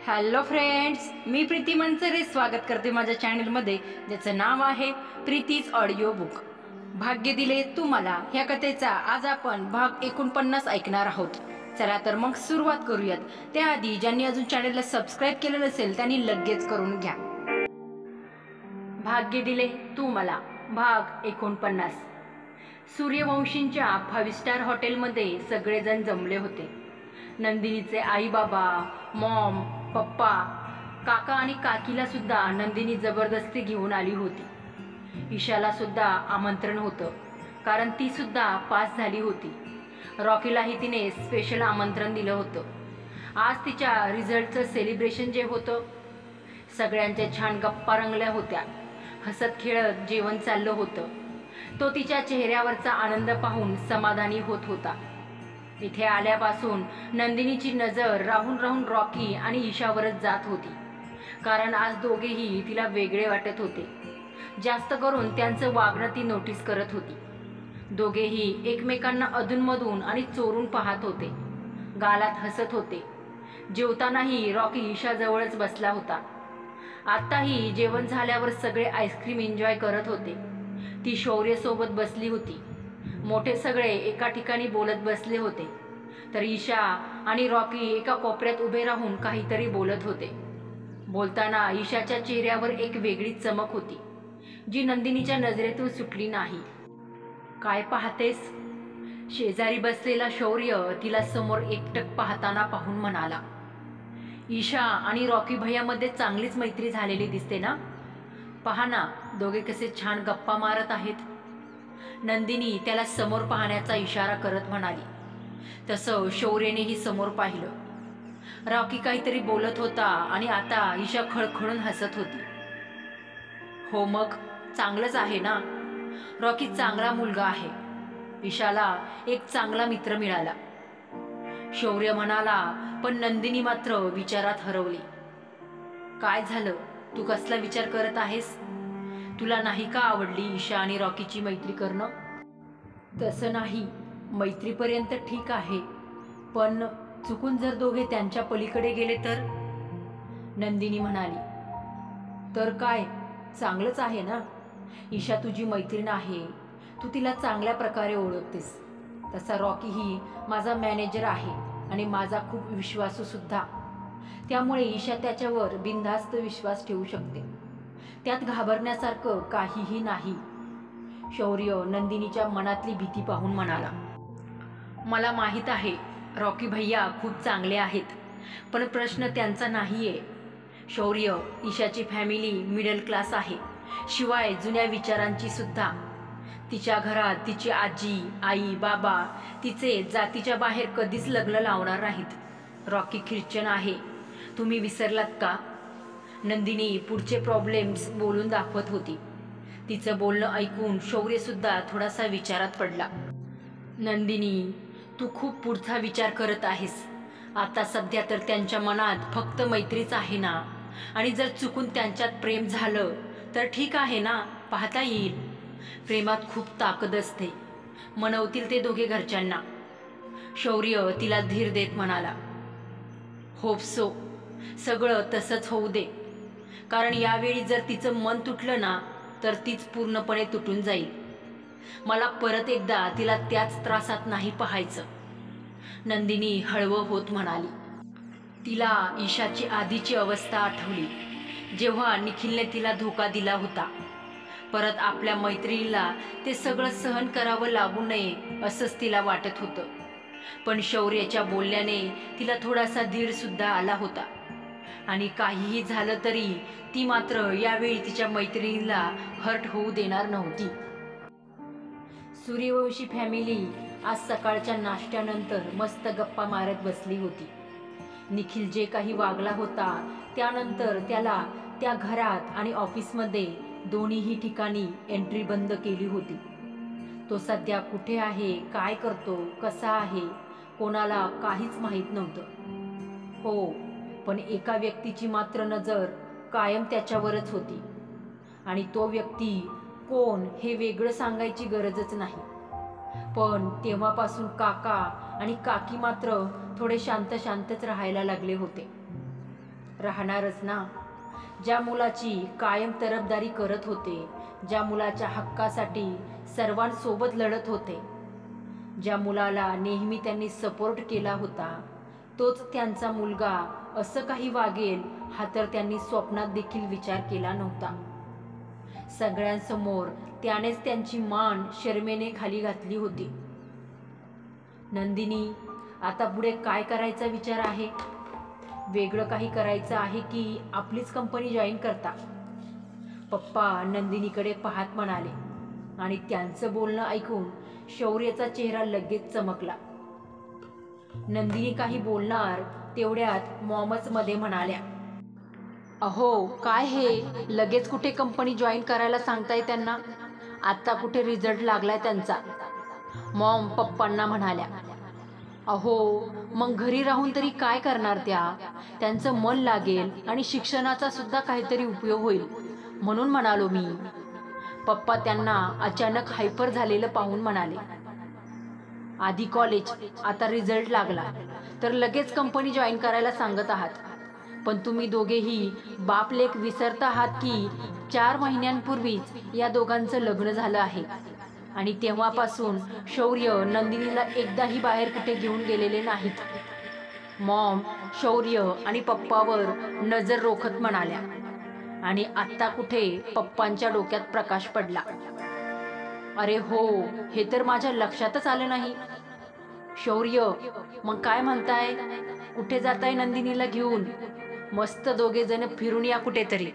Hello friends, मी प्रीती मनसरे स्वागत करते माझ्या चॅनलमध्ये, ज्याचं नाव आहे प्रीतीज ऑडिओ बुक. भाग्य दिले तुम्हाला ह्या कथेचा आज आपण भाग 49 ऐकणार आहोत. चला तर मग सुरुवात करूयात. त्याआधी ज्यांनी अजून चॅनलला सबस्क्राईब केलं नसेल त्यांनी लगेच करून घ्या. भाग्य दिले तुम्हाला भाग 49. सूर्यवंशींच्या 5 स्टार हॉटेलमध्ये सगळेजण जमले होते. नंदिनीचे आई बाबा, मॉम, पप्पा, काका आणि काकीला सुद्धा नंदिनी जबरदस्ती घेऊन आली होती. ईशाला सुद्धा आमंत्रण होतं, कारण ती सुद्धा पास झाली होती. रॉकीलाही तिने स्पेशल आमंत्रण दिलं होतं. आज तिच्या रिझल्टचं सेलिब्रेशन जे होतं, सगळ्यांच्या छान गप्पा रंगल्या होत्या. हसत खेळत जेवण चाललं होतं. तो तिच्या चेहऱ्यावरचा आनंद पाहून समाधानी होत होता. इथे आल्यापासून नंदिनीची नजर राहून राहून रॉकी आणि ईशावरच जात होती, कारण आज दोघेही तिला वेगळे वाटत होते. जास्त करून त्यांचं वागणं ती नोटीस करत होती. दोघेही एकमेकांना अधूनमधून आणि चोरून पाहत होते. गालात हसत होते. जेवतानाही रॉकी ईशाजवळच बसला होता. आत्ताही जेवण झाल्यावर सगळे आईस्क्रीम एन्जॉय करत होते. ती शौर्यसोबत बसली होती. मोठे सगळे एका ठिकाणी बोलत बसले होते, तर ईशा आणि रॉकी एका कोपऱ्यात उभे राहून काहीतरी बोलत होते. बोलताना ईशाच्या चेहऱ्यावर एक वेगळी चमक होती, जी नंदिनीच्या नजरेतून सुटली नाही. काय पाहतेस? शेजारी बसलेला शौर्य तिला समोर एकटक पाहताना पाहून म्हणाला. ईशा आणि रॉकी भैयामध्ये चांगलीच मैत्री झालेली दिसते ना? पहा ना, दोघे कसे छान गप्पा मारत आहेत. नंदिनी त्याला समोर पाहण्याचा इशारा करत म्हणाली. तसं शौर्यनेही समोर पाहिलं. रॉकी काहीतरी बोलत होता आणि आता ईशा खळखळून हसत होती. हो मग, चांगलंच आहे ना. रॉकी चांगला मुलगा आहे. ईशाला एक चांगला मित्र मिळाला, शौर्य म्हणाला. पण नंदिनी मात्र विचारात हरवली. काय झालं? तू कसला विचार करत आहेस? तुला नाही का आवडली ईशा आणि रॉकीची मैत्री करणं? तसं नाही, मैत्रीपर्यंत ठीक आहे, पण चुकून जर दोघे त्यांच्या पलीकडे गेले तर? नंदिनी म्हणाली. तर काय, चांगलंच आहे ना. ईशा तुझी मैत्रीण आहे, तू तिला चांगल्या प्रकारे ओळखतेस. तसा रॉकीही माझा मॅनेजर आहे आणि माझा खूप विश्वासू सुद्धा. त्यामुळे ईशा त्याच्यावर बिनधास्त विश्वास ठेवू शकते. त्यात घाबरण्यासारखं काहीही नाही. शौर्य नंदिनीच्या मनातली भीती पाहून म्हणाला. मला माहीत आहे रॉकी भैया खूप चांगले आहेत, पण प्रश्न त्यांचा नाहीये. शौर्य, ईशाची फॅमिली मिडल क्लास आहे, शिवाय जुन्या विचारांची सुद्धा. तिच्या घरात तिची आजी, आई, बाबा तिचे जातीच्या बाहेर कधीच लग्न लावणार नाहीत. रॉकी ख्रिश्चन आहे, तुम्ही विसरलात का? नंदिनी पुढचे प्रॉब्लेम्स बोलून दाखवत होती. तिचं बोलणं ऐकून शौर्यसुद्धा थोडासा विचारात पडला. नंदिनी, तू खूप पुढचा विचार करत आहेस. आता सध्या तर त्यांच्या मनात फक्त मैत्रीच आहे ना. आणि जर चुकून त्यांच्यात प्रेम झालं तर ठीक आहे ना, पाहता येईल. प्रेमात खूप ताकद असते, मनवतील ते दोघे घरच्यांना. शौर्य तिला धीर देत म्हणाला. होप सो, सगळं तसंच होऊ दे, कारण यावेळी जर तिचं मन तुटलं ना तर तीच पूर्णपणे तुटून जाईल. मला परत एकदा तिला त्याच त्रासात नाही पाहायचं. नंदिनी हळवं होत म्हणाली. तिला ईशाची आधीची अवस्था आठवली, जेव्हा निखिलने तिला धोका दिला होता. परत आपल्या मैत्रिणीला ते सगळं सहन करावं लागू नये असंच तिला वाटत होतं. पण शौर्याच्या बोलण्याने तिला थोडासा धीर सुद्धा आला होता. आणि काहीही झालं तरी ती मात्र यावेळी तिच्या मैत्रिणीला हर्ट होऊ देणार नव्हती. सूर्यवंशी फॅमिली आज सकाळच्या नाश्त्यानंतर मस्त गप्पा मारत बसली होती. निखिल जे काही वागला होता त्यानंतर त्याला त्या घरात आणि ऑफिसमध्ये दोन्हीही ठिकाणी एंट्री बंद केली होती. तो सध्या कुठे आहे, काय करतो, कसा आहे, कोणाला काहीच माहीत नव्हतं. हो, पण एका व्यक्तीची मात्र नजर कायम त्याच्यावरच होती. आणि तो व्यक्ती कोण हे वेगळं सांगायची गरजच नाही. पण तेव्हापासून काका आणि काकी मात्र थोडे शांतच राहायला लागले होते. राहणारच ना. ज्या मुलाची कायम तरफदारी करत होते, ज्या मुलाच्या हक्कासाठी सर्वांसोबत लढत होते, ज्या मुलाला नेहमी त्यांनी सपोर्ट केला होता, तोच त्यांचा मुलगा असं काही वागेल हा तर त्यांनी स्वप्नात देखील विचार केला नव्हता. सगळ्यांसमोर त्यानेच त्यांची मान शरमेने खाली घातली होती. नंदिनी, आता पुढे काय करायचा विचार आहे? वेगळं काही करायचं आहे की आपलीच कंपनी जॉईन करता? पप्पा नंदिनीकडे पाहत म्हणाले आणि त्यांचं बोलणं ऐकून शौर्याचा चेहरा लगेच चमकला. नंदिनी काही बोलणार तेवढ्यात मॉमच मध्ये म्हणाल्या, अहो काय हे, लगेच कुठे कंपनी जॉईन करायला सांगताय त्यांना? आता कुठे रिझल्ट लागलाय त्यांचा? मॉम पप्पांना म्हणाल्या. अहो मग घरी राहून तरी काय करणार त्या? त्यांचं मन लागेल आणि शिक्षणाचा सुद्धा काहीतरी उपयोग होईल म्हणून म्हणालो मी. पप्पा त्यांना अचानक हायपर झालेलं पाहून म्हणाले, आधी कॉलेज, आता रिझल्ट लागला तर लगेच कंपनी जॉईन करायला सांगत आहात. पण तुम्ही दोघेही बाप लेक विसरत आहात की 4 महिन्यांपूर्वीच या दोघांचं लग्न झालं आहे आणि तेव्हापासून शौर्य नंदिनीला एकदाही बाहेर कुठे घेऊन गेलेले नाहीत. मॉम शौर्य आणि पप्पावर नजर रोखत म्हणाल्या आणि आत्ता कुठे पप्पांच्या डोक्यात प्रकाश पडला. अरे हो, हे तर माझ्या लक्षातच आलं नाही. शौर्य, मग काय म्हणताय? कुठे जाताय नंदिनीला घेऊन? मस्त दोघे जण फिरून या कुठेतरी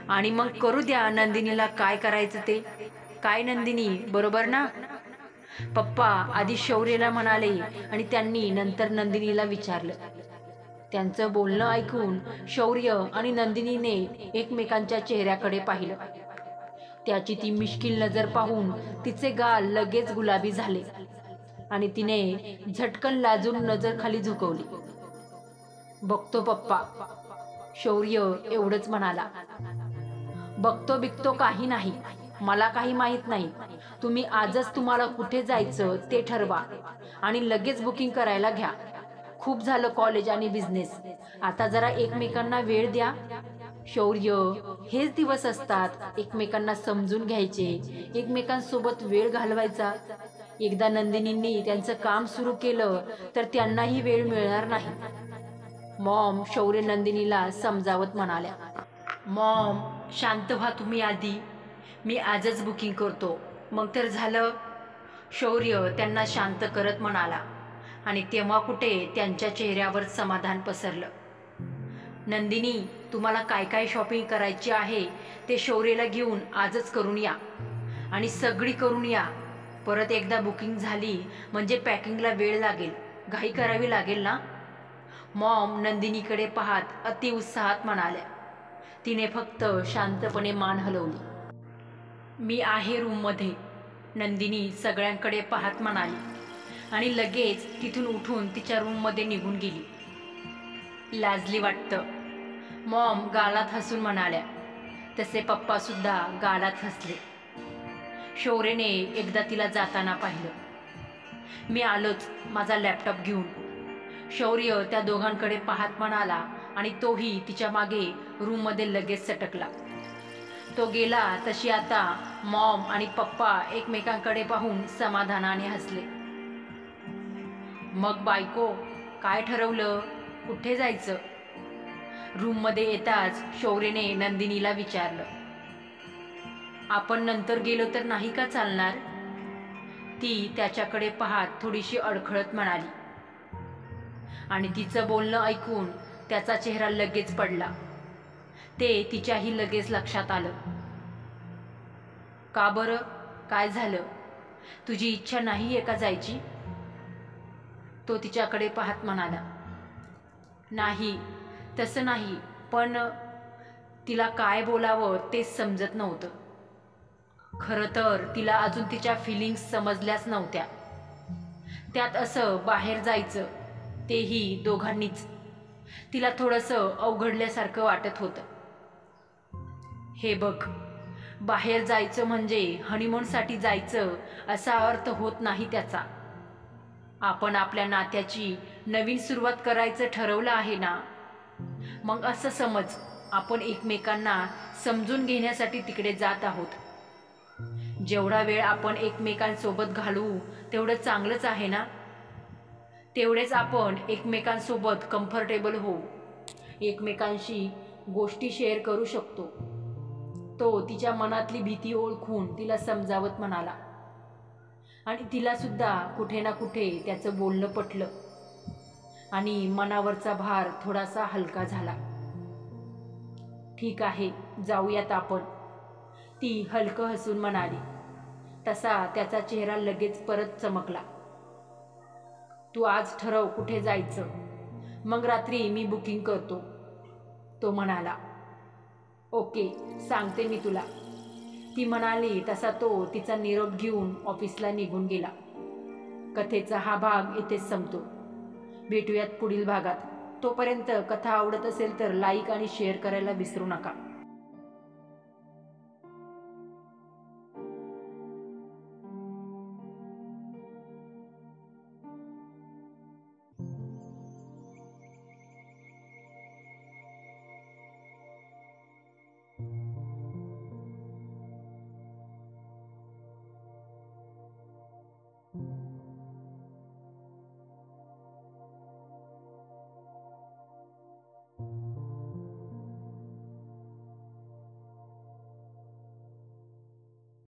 आणि मग करू द्या नंदिनीला काय करायचं ते. काय नंदिनी, बरोबर ना? पप्पा आधी शौर्यला म्हणाले आणि त्यांनी नंतर नंदिनीला विचारलं. त्यांचं बोलणं ऐकून शौर्य आणि नंदिनीने एकमेकांच्या चेहऱ्याकडे पाहिलं. त्याची ती मिश्किल नजर पाहून तिचे गाल लगेच गुलाबी झाले आणि तिने झटकन लाजून नजर खाली झुकवली. बघतो पप्पा, शौर्य एवढंच म्हणाला. बघतो बिकतो काही नाही, मला काही माहित नाही. तुम्ही आजच तुम्हाला कुठे जायचं ते ठरवा आणि लगेच बुकिंग करायला घ्या. खूप झालं कॉलेज आणि बिझनेस, आता जरा एकमेकांना वेळ द्या. शौर्य, हेच दिवस असतात एकमेकांना समजून घ्यायचे, एकमेकांसोबत वेळ घालवायचा. एकदा नंदिनींनी त्यांचं काम सुरू केलं तर त्यांनाही वेळ मिळणार नाही. मॉम शौर्य नंदिनीला समजावत म्हणाल्या. मॉम शांत व्हा तुम्ही आधी, मी आजच बुकिंग करतो मग तर झालं. शौर्य त्यांना शांत करत म्हणाला आणि तेव्हा कुठे त्यांच्या चेहऱ्यावर समाधान पसरलं. नंदिनी, तुम्हाला काय काय शॉपिंग करायची आहे ते शौर्यला घेऊन आजच करून या आणि सगळी करून या. परत एकदा बुकिंग झाली म्हणजे पॅकिंगला वेळ लागेल, घाई करावी लागेल ना? मॉम नंदिनीकडे पाहत अतिउत्साहात म्हणाल्या. तिने फक्त शांतपणे मान हलवली. मी आहे रूममध्ये, नंदिनी सगळ्यांकडे पाहत म्हणाली आणि लगेच तिथून उठून तिच्या रूममध्ये निघून गेली. लाजली वाटतं, मॉम गालात हसून म्हणाल्या. तसे पप्पा सुद्धा गालात हसले. शौर्यने एकदा तिला जाताना पाहिलं. मी आलोच माझा लॅपटॉप घेऊन. शौर्य त्या दोघांकडे पाहत म्हणाला आणि तोही तिच्या मागे रूममध्ये लगेच सटकला. तो गेला तशी आता मॉम आणि पप्पा एकमेकांकडे पाहून समाधानाने हसले. मग बायको, काय ठरवलं, कुठे जायचं? रूममध्ये येताच शौर्यने नंदिनीला विचारलं. आपण नंतर गेलो तर नाही का चालणार? ती त्याच्याकडे पाहत थोडीशी अडखळत म्हणाली आणि तिचं बोलणं ऐकून त्याचा चेहरा लगेच पडला. ते तिच्याही लगेच लक्षात आलं. का बरं, काय झालं? तुझी इच्छा नाही आहे का जायची? तो तिच्याकडे पाहत म्हणाला. नाही, तसं नाही, पण तिला काय बोलावं तेच समजत नव्हतं. खरं तर तिला अजून तिच्या फिलिंग्स समजल्याच नव्हत्या. त्यात असं बाहेर जायचं, तेही दोघांनीच, तिला थोडंसं अवघडल्यासारखं वाटत होतं. हे बघ, बाहेर जायचं म्हणजे हनीमूनसाठी जायचं असा अर्थ होत नाही त्याचा. आपण आपल्या नात्याची नवीन सुरुवात करायचं ठरवलं आहे ना, मग असं समज आपण एकमेकांना समजून घेण्यासाठी तिकडे जात आहोत. जेवढा वेळ आपण एकमेकांसोबत घालवू तेवढं चांगलंच आहे ना. तेवढेच आपण एकमेकांसोबत कम्फर्टेबल होऊ, एकमेकांशी गोष्टी शेअर करू शकतो. तो तिच्या मनातली भीती ओळखून तिला समजावत म्हणाला आणि तिला सुद्धा कुठे ना कुठे त्याचं बोलणं पटलं आणि मनावरचा भार थोडासा हलका झाला. ठीक आहे, जाऊयात आपण, ती हलकं हसून म्हणाली. तसा त्याचा चेहरा लगेच परत चमकला. तू आज ठरव कुठे जायचं, मग रात्री मी बुकिंग करतो, तो म्हणाला. ओके, सांगते मी तुला, ती म्हणाली. तसा तो तिचा निरोप घेऊन ऑफिसला निघून गेला. कथेचा हा भाग इथेच संपतो. भेटूयात पुढील भागात. तोपर्यंत कथा आवडत असेल तर लाईक आणि शेअर करायला विसरू नका.